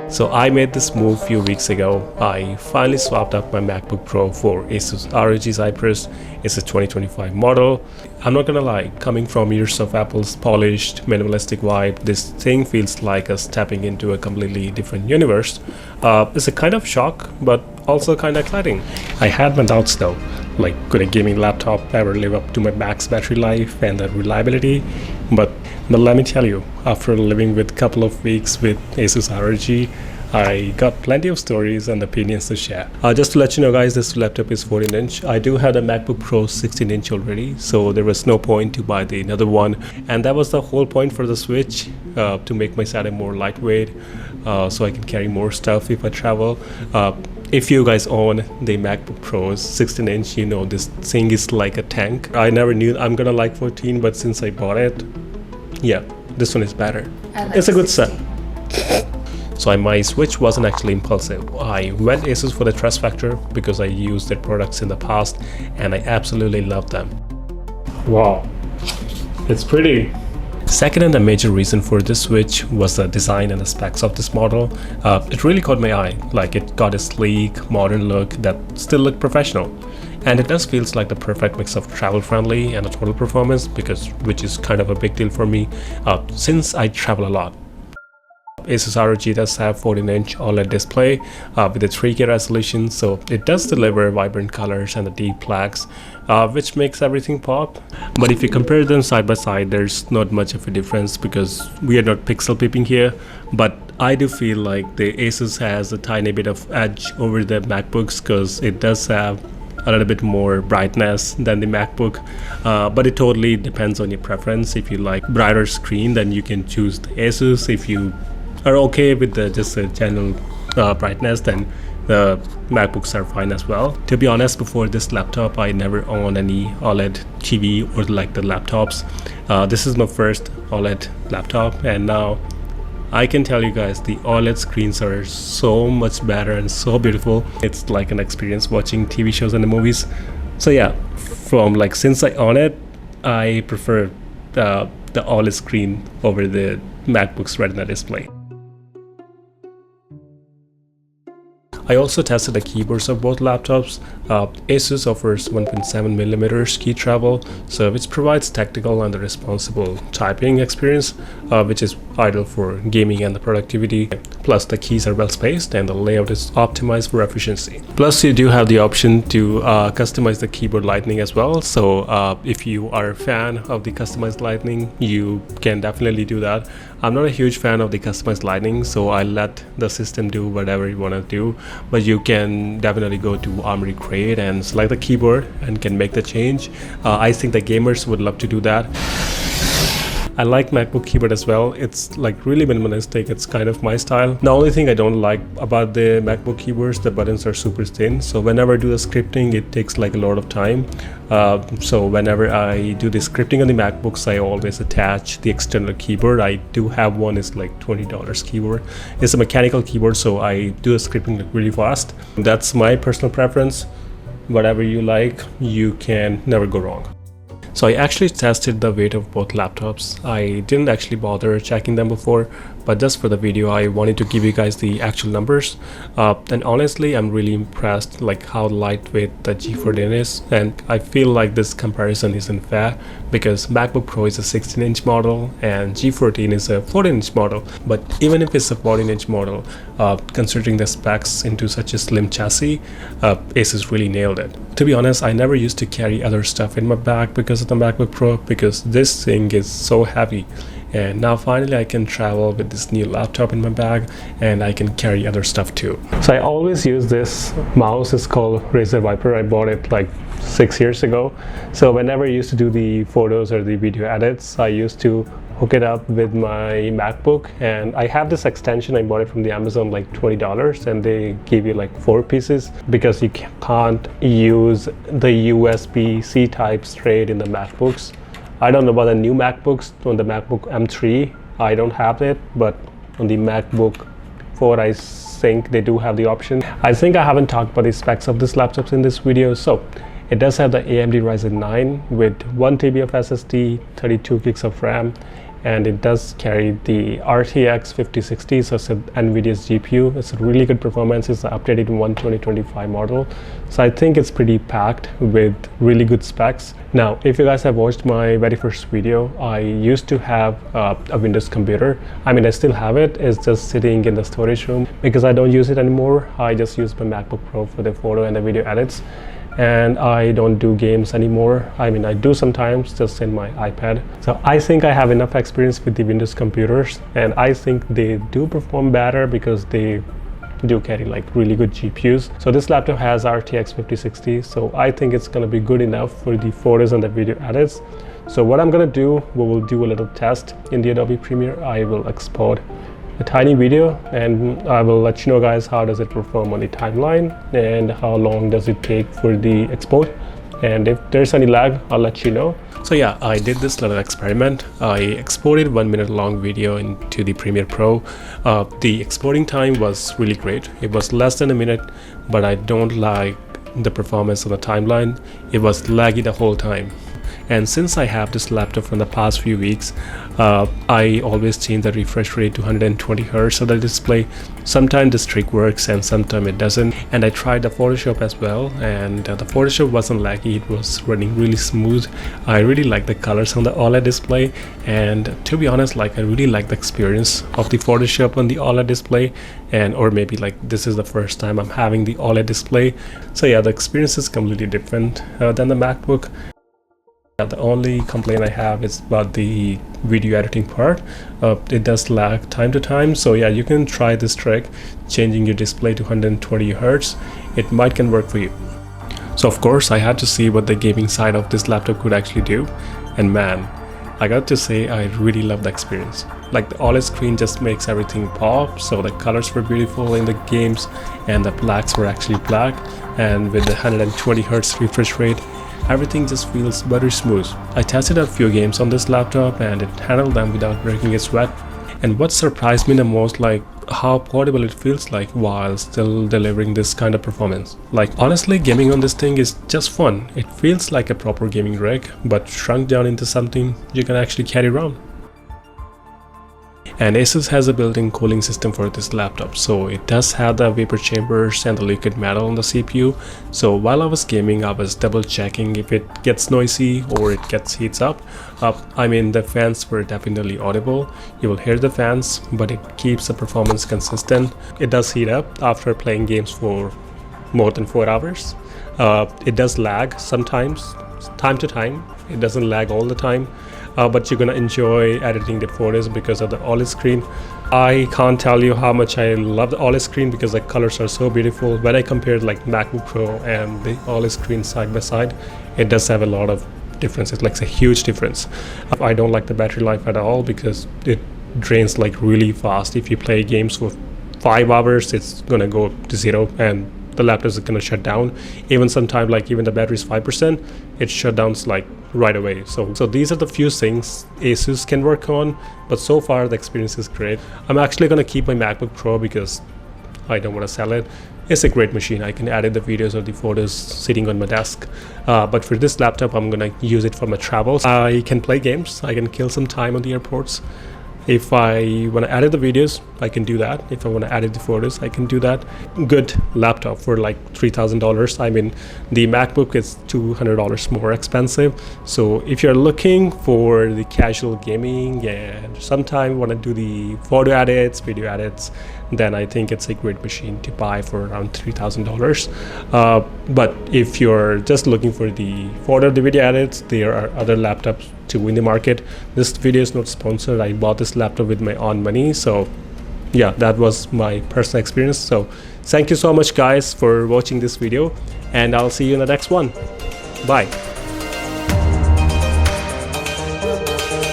So I made this move a few weeks ago. I finally swapped out my MacBook Pro for Asus ROG Zephyrus. It's a 2025 model. I'm not gonna lie, coming from years of Apple's polished, minimalistic vibe, this thing feels like us stepping into a completely different universe. It's a kind of shock, but also kind of exciting. I had my doubts though, like could a gaming laptop ever live up to my max battery life and the reliability? But let me tell you, after living with a couple of weeks with Asus ROG, I got plenty of stories and opinions to share. Just to let you know guys, this laptop is 14-inch. I do have a MacBook Pro 16-inch already, so there was no point to buy the another one. And that was the whole point for the Switch, to make my setup more lightweight, so I can carry more stuff if I travel. If you guys own the MacBook Pros 16-inch, you know this thing is like a tank. I never knew I'm gonna like 14, but since I bought it, yeah, this one is better. It's a good set. So my Switch wasn't actually impulsive. I went Asus for the trust factor because I used their products in the past and I absolutely love them. Wow, it's pretty. Second and a major reason for this Switch was the design and the specs of this model. It really caught my eye. Like, it got a sleek, modern look that still looked professional. And it does feels like the perfect mix of travel friendly and a total performance, which is kind of a big deal for me since I travel a lot. Asus ROG does have 14-inch OLED display with a 3K resolution, so it does deliver vibrant colors and the deep blacks, which makes everything pop. But if you compare them side by side, there's not much of a difference because we are not pixel peeping here. But I do feel like the Asus has a tiny bit of edge over the MacBooks because it does have a little bit more brightness than the MacBook, but it totally depends on your preference. If you like brighter screen, then you can choose the Asus. If you are okay with just a general brightness, then the MacBooks are fine as well. To be honest, before this laptop I never owned any OLED TV or like the laptops. This is my first OLED laptop, and now I can tell you guys the OLED screens are so much better and so beautiful. It's like an experience watching TV shows and the movies. So yeah, since I own it, I prefer the OLED screen over the MacBook's Retina display. I also tested the keyboards of both laptops. Asus offers 1.7mm key travel, so which provides tactical and responsible typing experience, which is ideal for gaming and the productivity. Plus the keys are well spaced and the layout is optimized for efficiency. Plus you do have the option to customize the keyboard lighting as well, so if you are a fan of the customized lighting, you can definitely do that. I'm not a huge fan of the customized lighting, so I let the system do whatever you want to do, but you can definitely go to Armory Crate and select the keyboard and can make the change. I think the gamers would love to do that. I like MacBook keyboard as well. It's like really minimalistic. It's kind of my style. The only thing I don't like about the MacBook keyboards, the buttons are super thin. So whenever I do the scripting, it takes like a lot of time. So whenever I do the scripting on the MacBooks, I always attach the external keyboard. I do have one. It's like $20 keyboard. It's a mechanical keyboard, so I do the scripting like really fast. That's my personal preference. Whatever you like, you can never go wrong. So I actually tested the weight of both laptops. I didn't actually bother checking them before, but just for the video I wanted to give you guys the actual numbers. And honestly, I'm really impressed like how lightweight the G14 is, and I feel like this comparison isn't fair because MacBook Pro is a 16-inch model and G14 is a 14-inch model. But even if it's a 14-inch model, considering the specs into such a slim chassis, Asus really nailed it. To be honest, I never used to carry other stuff in my bag because of the MacBook Pro, because this thing is so heavy. And now finally I can travel with this new laptop in my bag and I can carry other stuff too. So I always use this mouse. It's called Razer Viper. I bought it like 6 years ago. So whenever I used to do the photos or the video edits, I used to hook it up with my MacBook, and I have this extension. I bought it from the Amazon like $20, and they give you like 4 pieces because you can't use the USB-C type straight in the MacBooks. I don't know about the new MacBooks. On the MacBook M3 I don't have it, but on the MacBook 4 I think they do have the option. I think I haven't talked about the specs of this laptop in this video. So it does have the AMD Ryzen 9 with 1 TB of SSD, 32 gigs of RAM, and it does carry the RTX 5060, so it's NVIDIA's GPU. It's a really good performance. It's an updated 2025 model, so I think it's pretty packed with really good specs. Now, if you guys have watched my very first video, I used to have a Windows computer. I mean, I still have it. It's just sitting in the storage room because I don't use it anymore. I just use my MacBook Pro for the photo and the video edits, and I don't do games anymore. I mean, I do sometimes, just in my iPad. So I think I have enough experience with the Windows computers, and I think they do perform better because they do carry like really good GPUs. So this laptop has RTX 5060, so I think it's gonna be good enough for the photos and the video edits. So what I'm gonna do, we will do a little test in the Adobe Premiere. I will export a tiny video and I will let you know guys how does it perform on the timeline and how long does it take for the export, and if there's any lag I'll let you know. So yeah, I did this little experiment. I exported 1 minute long video into the Premiere Pro. The exporting time was really great. It was less than a minute, but I don't like the performance of the timeline. It was laggy the whole time. And since I have this laptop from the past few weeks, I always change the refresh rate to 120 Hz of the display. Sometimes this trick works and sometimes it doesn't. And I tried the Photoshop as well, and the Photoshop wasn't laggy. It was running really smooth. I really like the colors on the OLED display, and to be honest, like I really like the experience of the Photoshop on the OLED display, and or maybe like this is the first time I'm having the OLED display. So yeah, the experience is completely different than the MacBook. The only complaint I have is about the video editing part. It does lag time to time, so yeah, you can try this trick, changing your display to 120 Hz. It might can work for you. So of course I had to see what the gaming side of this laptop could actually do, and man, I got to say I really love the experience. Like the OLED screen just makes everything pop, so the colors were beautiful in the games and the blacks were actually black, and with the 120 Hz refresh rate, everything just feels very smooth. I tested a few games on this laptop and it handled them without breaking a sweat. And what surprised me the most, like how portable it feels like while still delivering this kind of performance. Like honestly, gaming on this thing is just fun. It feels like a proper gaming rig, but shrunk down into something you can actually carry around. And Asus has a built-in cooling system for this laptop, so it does have the vapor chambers and the liquid metal on the CPU. So while I was gaming, I was double checking if it gets noisy or it gets heats up. I mean, the fans were definitely audible. You will hear the fans, but it keeps the performance consistent. It does heat up after playing games for more than 4 hours. It does lag sometimes, time to time. It doesn't lag all the time. But you're gonna enjoy editing the photos because of the OLED screen. I can't tell you how much I love the OLED screen because the colors are so beautiful. When I compared like MacBook Pro and the OLED screen side by side, it does have a lot of differences, like a huge difference. I don't like the battery life at all because it drains like really fast. If you play games for 5 hours, it's gonna go to 0 and the laptop is gonna shut down. Even sometimes, like even the battery is 5%, it shut down like right away. So these are the few things Asus can work on, but so far the experience is great. I'm actually gonna keep my MacBook Pro because I don't want to sell it. It's a great machine. I can edit the videos or the photos sitting on my desk. But for this laptop, I'm gonna use it for my travels. I can play games. I can kill some time on the airports. If I want to edit the videos, I can do that. If I want to edit the photos, I can do that. Good laptop for like $3,000. I mean, the MacBook is $200 more expensive. So if you're looking for the casual gaming and sometime want to do the photo edits, video edits, then I think it's a great machine to buy for around $3,000. But if you're just looking for the photo, the video edits, there are other laptops to win the market. This video is not sponsored. I bought this laptop with my own money, so yeah, that was my personal experience. So thank you so much guys for watching this video, and I'll see you in the next one. Bye.